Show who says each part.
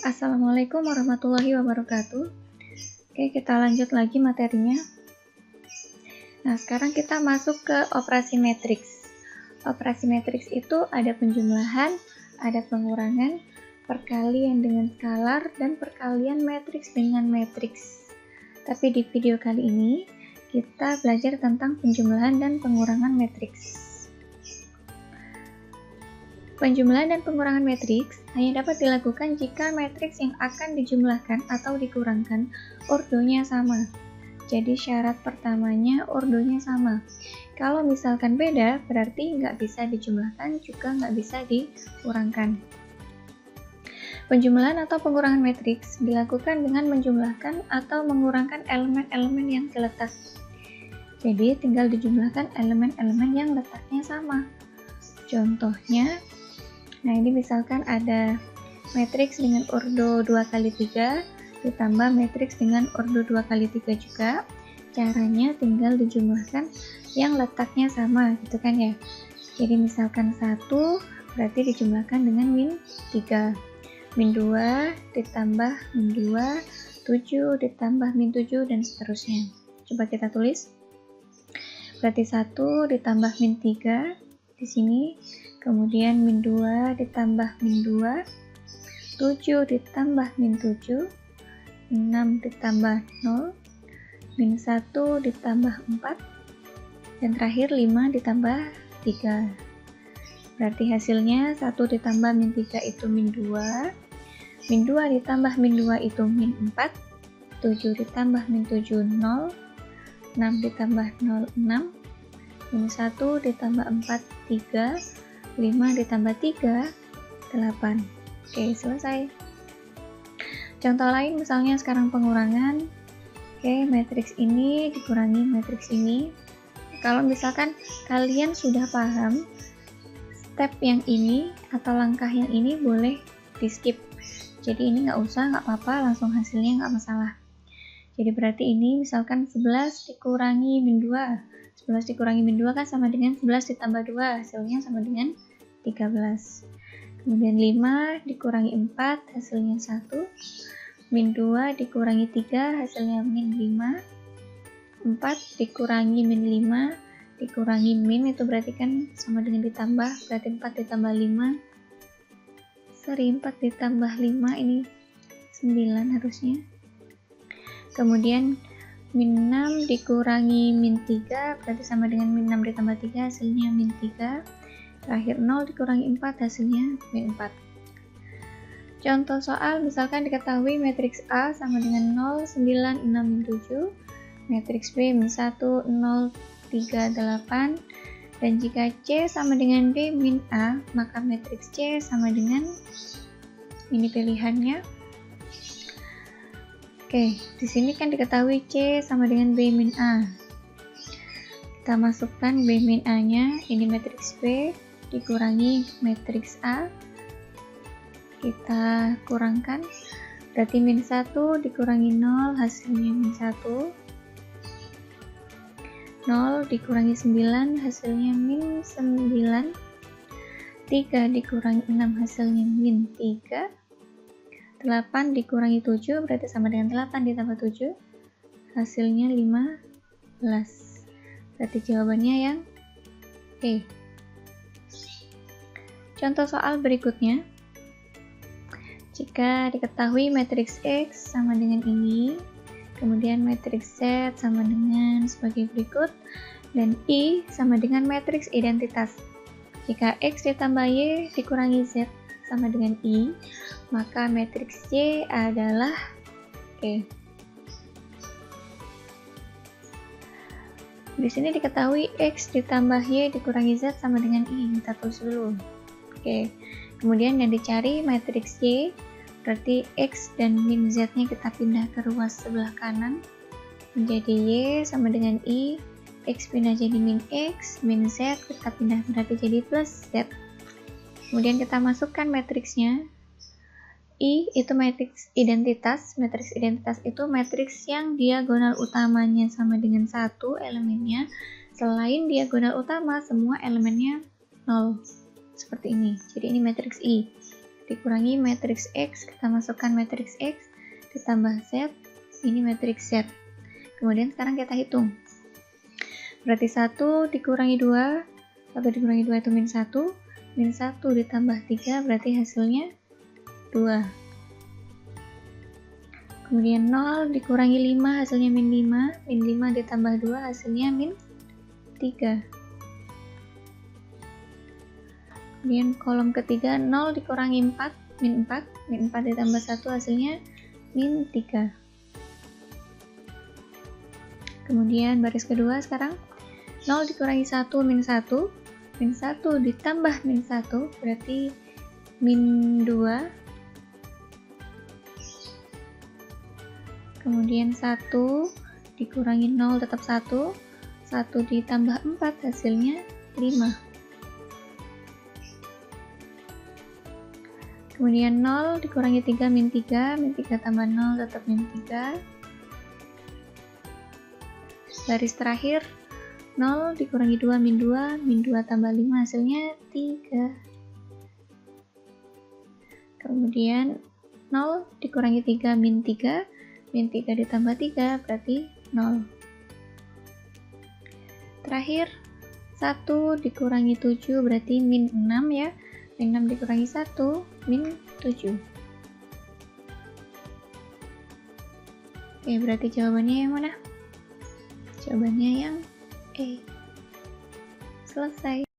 Speaker 1: Assalamualaikum warahmatullahi wabarakatuh. Oke, kita lanjut lagi materinya. Nah, sekarang kita masuk ke operasi matriks. Operasi matriks itu ada penjumlahan, ada pengurangan, perkalian dengan skalar, dan perkalian matriks dengan matriks. Tapi di video kali ini, kita belajar tentang penjumlahan dan pengurangan matriks. Penjumlahan dan pengurangan matriks hanya dapat dilakukan jika matriks yang akan dijumlahkan atau dikurangkan ordonya sama. Jadi syarat pertamanya ordonya sama. Kalau misalkan beda, berarti nggak bisa dijumlahkan, juga nggak bisa dikurangkan. Penjumlahan atau pengurangan matriks dilakukan dengan menjumlahkan atau mengurangkan elemen-elemen yang terletak. Jadi tinggal dijumlahkan elemen-elemen yang letaknya sama. Contohnya, nah ini misalkan ada matriks dengan ordo 2x3 ditambah matriks dengan ordo 2x3 juga. Caranya tinggal dijumlahkan yang letaknya sama gitu kan ya. Jadi misalkan 1 berarti dijumlahkan dengan min 3, min 2 ditambah min 2, 7 ditambah min 7 dan seterusnya. Coba kita tulis. Berarti 1 ditambah min 3 di sini. Kemudian min 2 ditambah min 2, 7 ditambah min 7, 6 ditambah 0, min 1 ditambah 4, dan terakhir 5 ditambah 3. Berarti hasilnya 1 ditambah min 3 itu min 2, min 2 ditambah min 2 itu min 4, 7 ditambah min 7, 0, 6 ditambah 0, 6, min 1 ditambah 4, 3, 5 ditambah 3, 8. Oke, selesai. Contoh lain misalnya sekarang pengurangan. Oke, matriks ini dikurangi matriks ini. Kalau misalkan kalian sudah paham step yang ini atau langkah yang ini, boleh di skip. Jadi ini nggak usah, nggak apa-apa, langsung hasilnya nggak masalah. Jadi berarti ini misalkan 11 dikurangi min 2. 11 dikurangi min 2 kan sama dengan 11 ditambah 2, hasilnya sama dengan 13. Kemudian 5 dikurangi 4, hasilnya 1. Min 2 dikurangi 3, hasilnya min 5. 4 dikurangi min 5, dikurangi min, itu berarti kan sama dengan ditambah, berarti 4 ditambah 5. 4 ditambah 5 ini 9 harusnya. Kemudian min 6 dikurangi min 3 berarti sama dengan min 6 ditambah 3, hasilnya min 3. Terakhir 0 dikurangi 4, hasilnya min 4. Contoh soal misalkan diketahui matriks A sama dengan 0, 9, 6, min 7, matriks B min 1, 0, 3, 8, dan jika C sama dengan B min A, maka matriks C sama dengan, ini pilihannya. Oke, di sini kan diketahui C sama dengan B min A. Kita masukkan B min A-nya, ini matriks B, dikurangi matriks A. Kita kurangkan, berarti min 1 dikurangi 0, hasilnya min 1. 0 dikurangi 9, hasilnya min 9. 3 dikurangi 6, hasilnya min 3. 8 dikurangi 7 berarti sama dengan 8 ditambah 7, hasilnya 15. Berarti jawabannya yang E. Contoh soal berikutnya. Jika diketahui matriks X sama dengan ini, kemudian matriks Z sama dengan sebagai berikut, dan I sama dengan matriks identitas. Jika X ditambah Y dikurangi Z sama dengan I, maka matriks Y adalah Di sini diketahui X ditambah Y dikurangi Z sama dengan I. Kita tulis dulu. Kemudian yang dicari matriks Y, berarti X dan min Z-nya kita pindah ke ruas sebelah kanan. Menjadi Y sama dengan I. X pindah jadi min X, min Z kita pindah berarti jadi plus Z. Kemudian kita masukkan matriksnya. I itu matriks identitas. Matriks identitas itu matriks yang diagonal utamanya sama dengan 1 elemennya. Selain diagonal utama, semua elemennya 0. Seperti ini. Jadi ini matriks I. dikurangi matriks X, kita masukkan matriks X, ditambah Z, ini matriks Z. Kemudian sekarang kita hitung. Berarti 1 dikurangi 2, 1 dikurangi 2 itu min 1, min 1 ditambah 3 berarti hasilnya 2. Kemudian 0 dikurangi 5 hasilnya min 5, min 5 ditambah 2 hasilnya min 3. Kemudian kolom ketiga 0 dikurangi 4, min 4, min 4 ditambah 1 hasilnya min 3. Kemudian baris kedua sekarang 0 dikurangi 1, min 1, min 1 ditambah min 1 berarti min 2. Kemudian 1 dikurangi 0 tetap 1, 1 ditambah 4 hasilnya 5. Kemudian 0 dikurangi 3, min 3, min 3 tambah 0 tetap min 3. Baris terakhir 0 dikurangi 2, min 2, min 2 tambah 5 hasilnya 3. Kemudian 0 dikurangi 3, min 3, min 3 ditambah 3 berarti 0. Terakhir 1 dikurangi 7 berarti min 6 ya, min 6 dikurangi 1, min 7. Oke, berarti jawabannya yang mana? Jawabannya yang E. Selesai.